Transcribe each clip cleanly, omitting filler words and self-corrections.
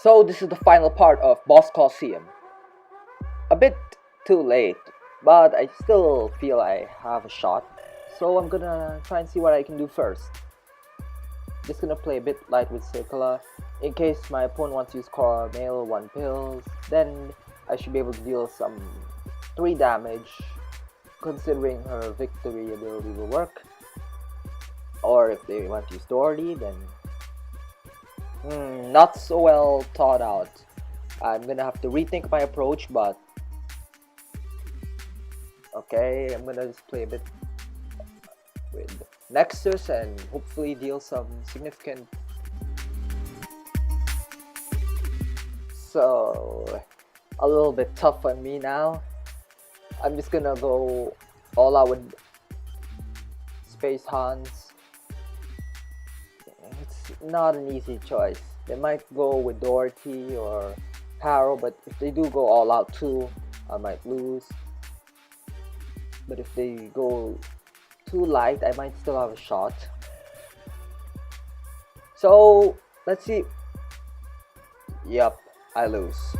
So this is the final part of Boss Coliseum. A bit too late, but I still feel I have a shot. So I'm gonna try and see what I can do first. Just gonna play a bit light with Circula. In case my opponent wants to use Core Mail 1 pills, then I should be able to deal some 3 damage, considering her victory ability will work. Or if they want to use Doherty, then not so well thought out. I'm gonna have to rethink my approach, but okay, I'm gonna just play a bit with Nexus and hopefully deal some significant. So a little bit tough on me now. I'm just gonna go all out with Space Hans. It's not an easy choice. They might go with Doherty or Harrow, but if they do go all out too, I might lose. But if they go too light, I might still have a shot. So let's see. Yup, I lose.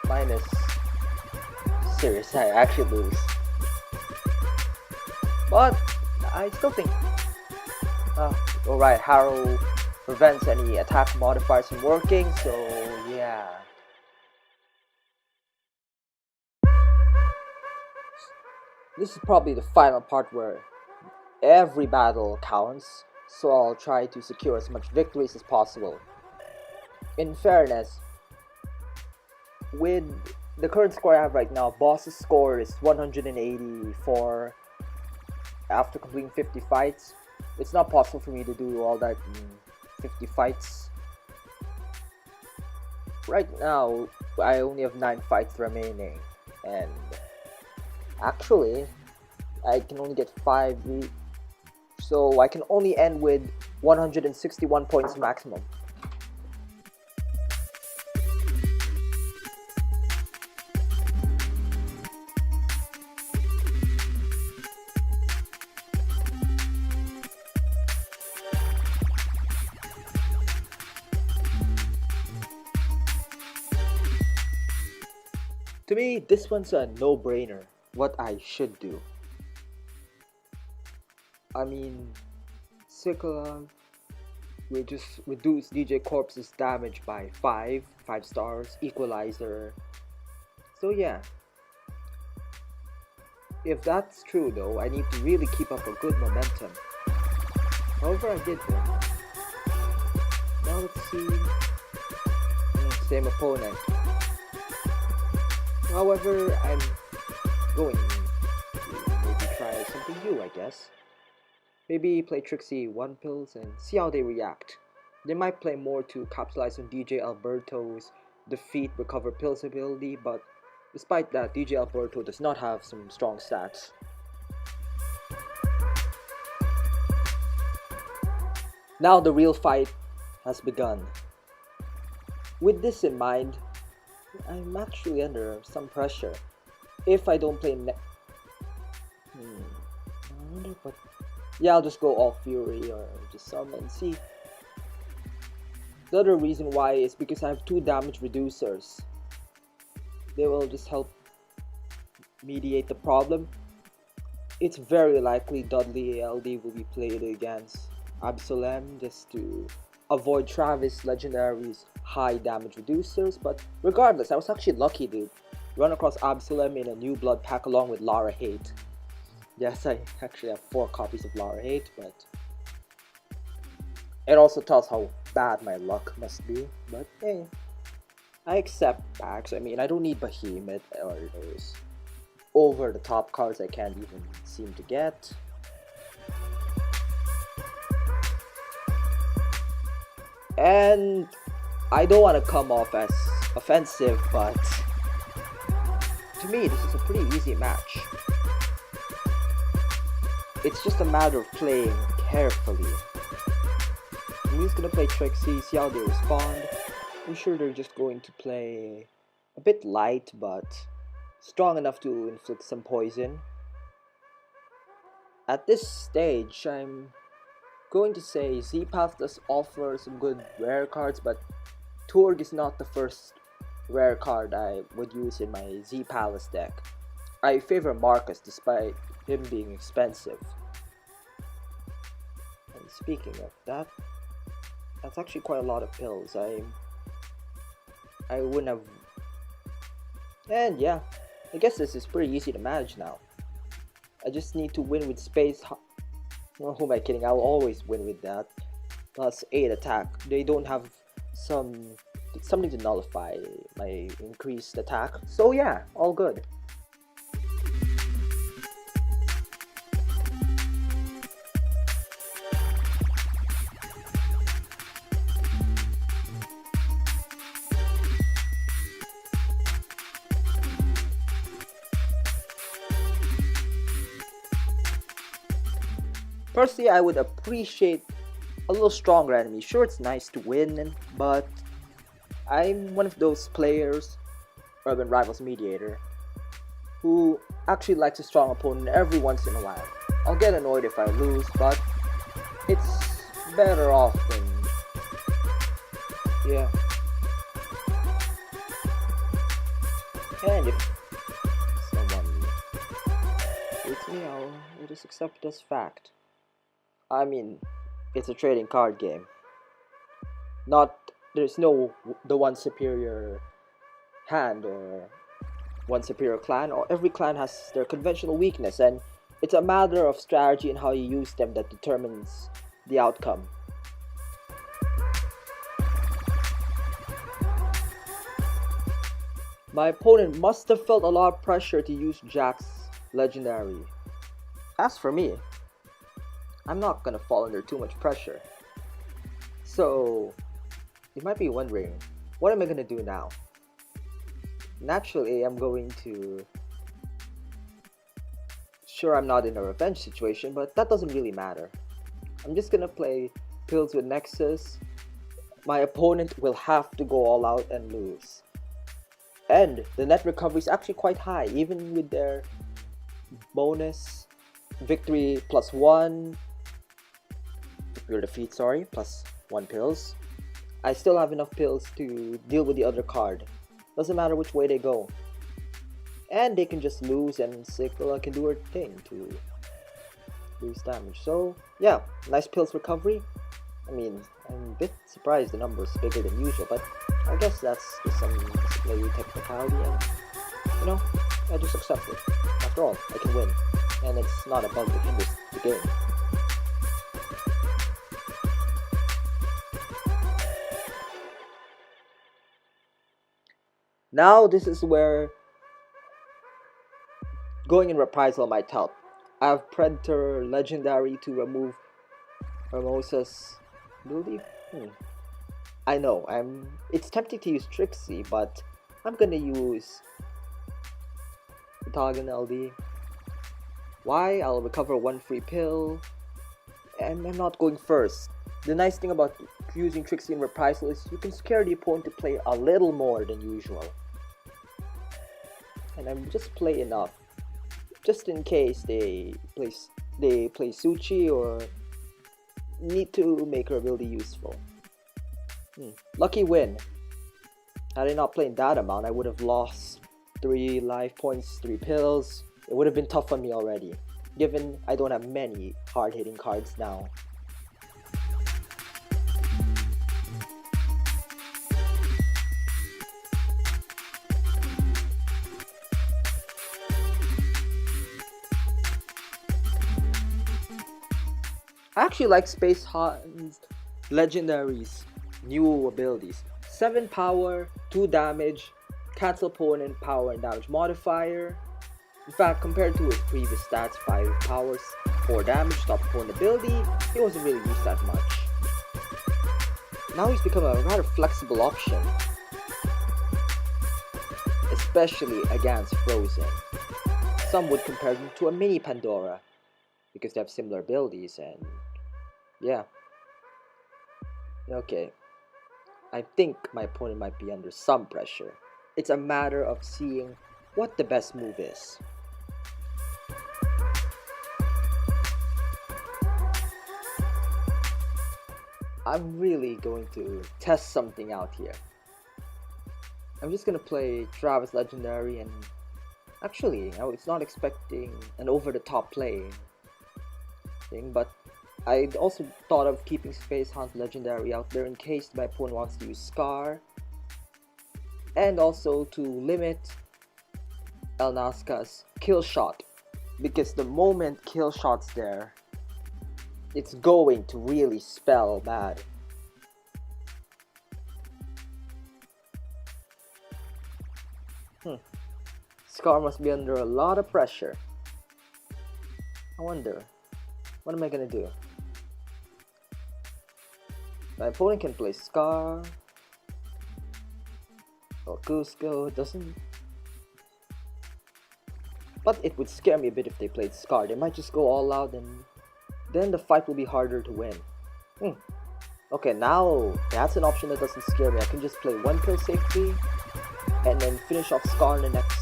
Minus. Serious, I actually lose. But I still think. Alright, Harrow prevents any attack modifiers from working, so yeah. This is probably the final part where every battle counts, so I'll try to secure as much victories as possible. In fairness, with the current score I have right now, Boss's score is 184 after completing 50 fights. It's not possible for me to do all that in 50 fights. Right now, I only have 9 fights remaining, and actually, I can only get 5 so I can only end with 161 points maximum. To me, this one's a no-brainer, what I should do. I mean, Circula will just reduce DJ Corpse's damage by 5 stars, equalizer. So yeah. If that's true though, I need to really keep up a good momentum. However, I did win. Now let's see. Same opponent. However, I'm going to maybe try something new, I guess. Maybe play Trixie 1 pills and see how they react. They might play more to capitalize on DJ Alberto's defeat recover pills ability, but despite that, DJ Alberto does not have some strong stats. Now the real fight has begun. With this in mind, I'm actually under some pressure. If I don't play I wonder what. Yeah, I'll just go all Fury or just summon. See, the other reason why is because I have 2 damage reducers. They will just help mediate the problem. It's very likely Dudley ALD will be played against Absolem just to avoid Travis Legendary's high damage reducers, but regardless, I was actually lucky to run across Absolem in a NewBlood pack along with Lara Hate. Yes, I actually have 4 copies of Lara Hate, but it also tells how bad my luck must be. But hey, I accept packs. I mean, I don't need Behemoth or those over-the-top cards I can't even seem to get. And I don't want to come off as offensive, but to me, this is a pretty easy match. It's just a matter of playing carefully. I'm just gonna play Trixie, see how they respond. I'm sure they're just going to play a bit light, but strong enough to inflict some poison. At this stage, I'm going to say Z-Path does offer some good rare cards, but Turg is not the first rare card I would use in my Z-Palace deck. I favor Marcus despite him being expensive. And speaking of that, that's actually quite a lot of pills. I wouldn't have... And yeah, I guess this is pretty easy to manage now. I just need to win with space. Well, who am I kidding? I'll always win with that. Plus 8 attack. They don't have something to nullify my increased attack. So yeah, all good. Personally, I would appreciate a little stronger enemy. Sure, it's nice to win, but I'm one of those players, Urban Rivals Mediator, who actually likes a strong opponent every once in a while. I'll get annoyed if I lose, but it's better off than... yeah. And if someone beats me, I'll just accept it as fact. I mean, it's a trading card game. There's no the one superior hand or one superior clan, or every clan has their conventional weakness, and it's a matter of strategy and how you use them that determines the outcome. My opponent must have felt a lot of pressure to use Jack's legendary. As for me, I'm not gonna fall under too much pressure. So, you might be wondering, what am I gonna do now? Naturally, I'm going to... Sure, I'm not in a revenge situation, but that doesn't really matter. I'm just gonna play Pills with Nexus. My opponent will have to go all out and lose. And the net recovery is actually quite high, even with their bonus victory +1. Your defeat, sorry, +1 pills. I still have enough pills to deal with the other card. Doesn't matter which way they go. And they can just lose, and Cycla can do her thing to lose damage. So, yeah, nice pills recovery. I mean, I'm a bit surprised the number is bigger than usual, but I guess that's just some display technicality, and, you know, I just accept it. After all, I can win, and it's not a bug that hinders the game. Now this is where going in reprisal might help. I have Predator Legendary to remove Hermosa's ability. I know, it's tempting to use Trixie, but I'm gonna use Tagan LD. Why? I'll recover 1 free pill, and I'm not going first. The nice thing about using Trixie in reprisal is you can scare the opponent to play a little more than usual. And I'm just play enough, just in case they play Suchi or need to make her ability useful. Lucky win. Had I not played that amount, I would have lost 3 life points, 3 pills. It would have been tough on me already, given I don't have many hard-hitting cards now. I actually like Space Han's Legendary's new abilities. 7 power, 2 damage, cancel opponent power and damage modifier. In fact, compared to his previous stats, 5 powers, 4 damage, stop opponent ability, he wasn't really used that much. Now he's become a rather flexible option, especially against Frozen. Some would compare him to a mini Pandora, because they have similar abilities, and yeah. Okay, I think my opponent might be under some pressure. It's a matter of seeing what the best move is. I'm really going to test something out here. I'm just gonna play Travis Legendary, and actually I was not expecting an over-the-top play thing, but I also thought of keeping Space Hunt Legendary out there in case my opponent wants to use Scar, and also to limit El Nazca's kill shot, because the moment kill shot's there, it's going to really spell bad. Scar must be under a lot of pressure. I wonder, what am I gonna do? My opponent can play Scar or Cusco, doesn't. But it would scare me a bit if they played Scar. They might just go all out, and then the fight will be harder to win. Okay, now that's an option that doesn't scare me. I can just play one kill safely and then finish off Scar in the next.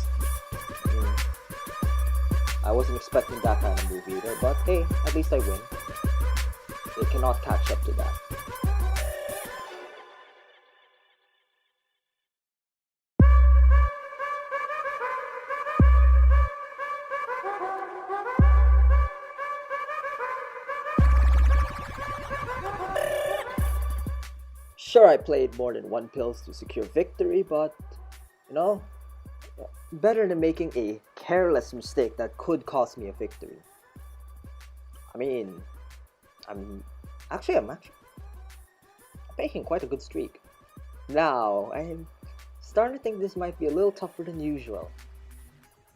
I wasn't expecting that kind of move either, but hey, at least I win. They cannot catch up to that. Sure, I played more than one pills to secure victory, but you know, better than making a careless mistake that could cost me a victory. I mean, I'm actually making quite a good streak. Now, I'm starting to think this might be a little tougher than usual.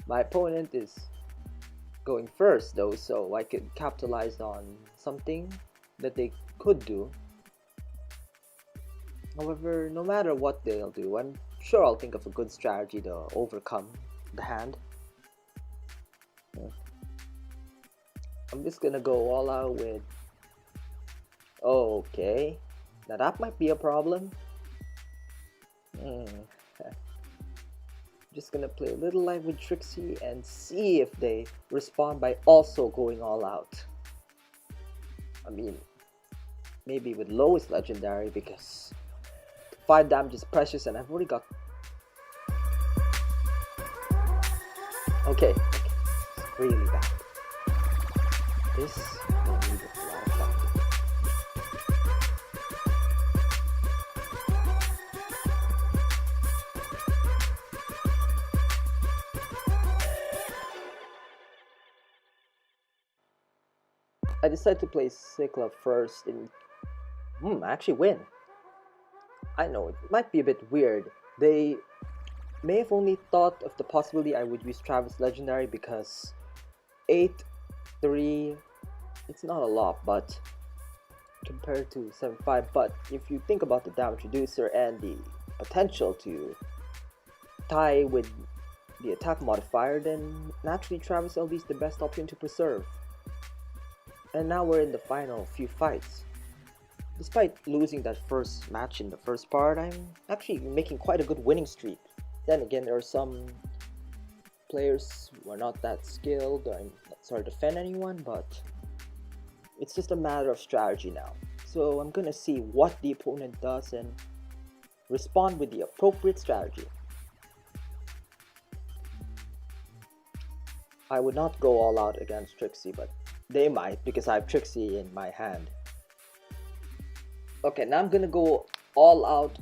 My opponent is going first though, so I could capitalize on something that they could do. However, no matter what they'll do, I'm sure I'll think of a good strategy to overcome the hand. I'm just gonna go all out with... Okay, now that might be a problem. Just gonna play a little live with Trixie and see if they respond by also going all out. I mean, maybe with lowest legendary, because 5 damage is precious and I've already got... Okay, it's really bad. This will need a lot of practice. I decided to play Cycla first and actually win. I know, it might be a bit weird. They may have only thought of the possibility I would use Travis Legendary because 8-3, it's not a lot, but compared to 7-5, but if you think about the damage reducer and the potential to tie with the attack modifier, then naturally Travis LB is the best option to preserve. And now we're in the final few fights. Despite losing that first match in the first part, I'm actually making quite a good winning streak. Then again, there are some players who are not that skilled. I'm not sorry to offend anyone, but it's just a matter of strategy now. So I'm gonna see what the opponent does and respond with the appropriate strategy. I would not go all out against Trixie, but they might because I have Trixie in my hand. Okay, now I'm gonna go all out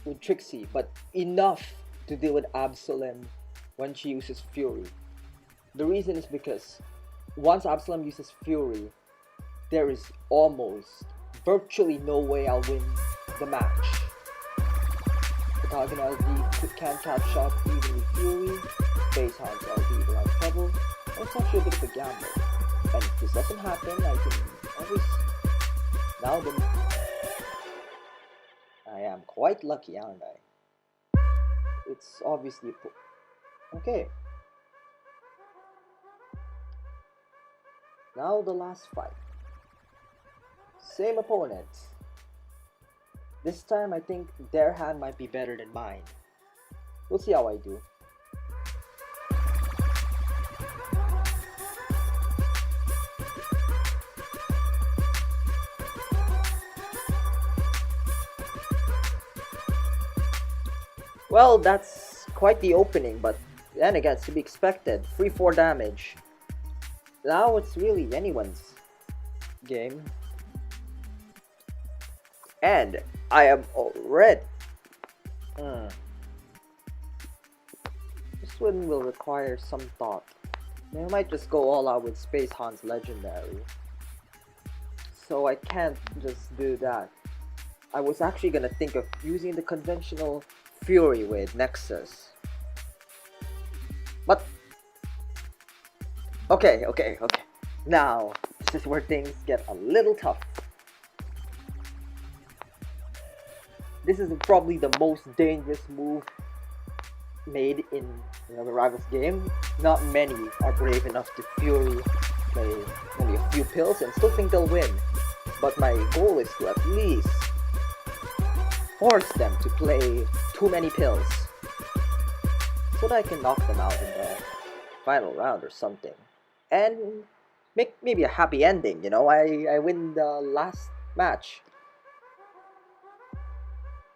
with Trixie, but enough to deal with Absolem when she uses Fury. The reason is because once Absolem uses Fury, there is almost virtually no way I'll win the match. The Target LD can't catch up even with Fury, Space Hunt LD will have trouble, and it's actually a bit of a gamble. And if this doesn't happen, I can always... Now then... I am quite lucky, aren't I? It's obviously... Okay. Now the last fight. Same opponent. This time I think their hand might be better than mine. We'll see how I do. Well, that's quite the opening, but then again, it's to be expected. Free 4 damage. Now it's really anyone's game. And I am already. This one will require some thought. I might just go all out with Space Han's Legendary. So I can't just do that. I was actually gonna think of using the conventional Fury with Nexus. But okay. Now, this is where things get a little tough. This is probably the most dangerous move made in the Rivals game. Not many are brave enough to Fury play only a few pills and still think they'll win. But my goal is to at least force them to play too many pills so that I can knock them out in the final round or something. And make maybe a happy ending, you know, I win the last match.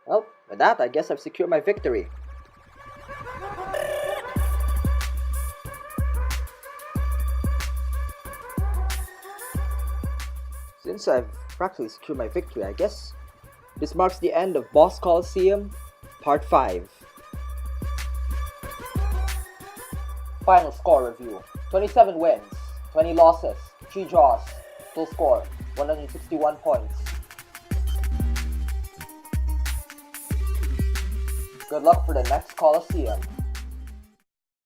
Well, with that, I guess I've secured my victory. Since I've practically secured my victory, I guess this marks the end of Boss Coliseum Part 5. Final score review. 27 wins, 20 losses, 3 draws, total score 161 points. Good luck for the next Coliseum.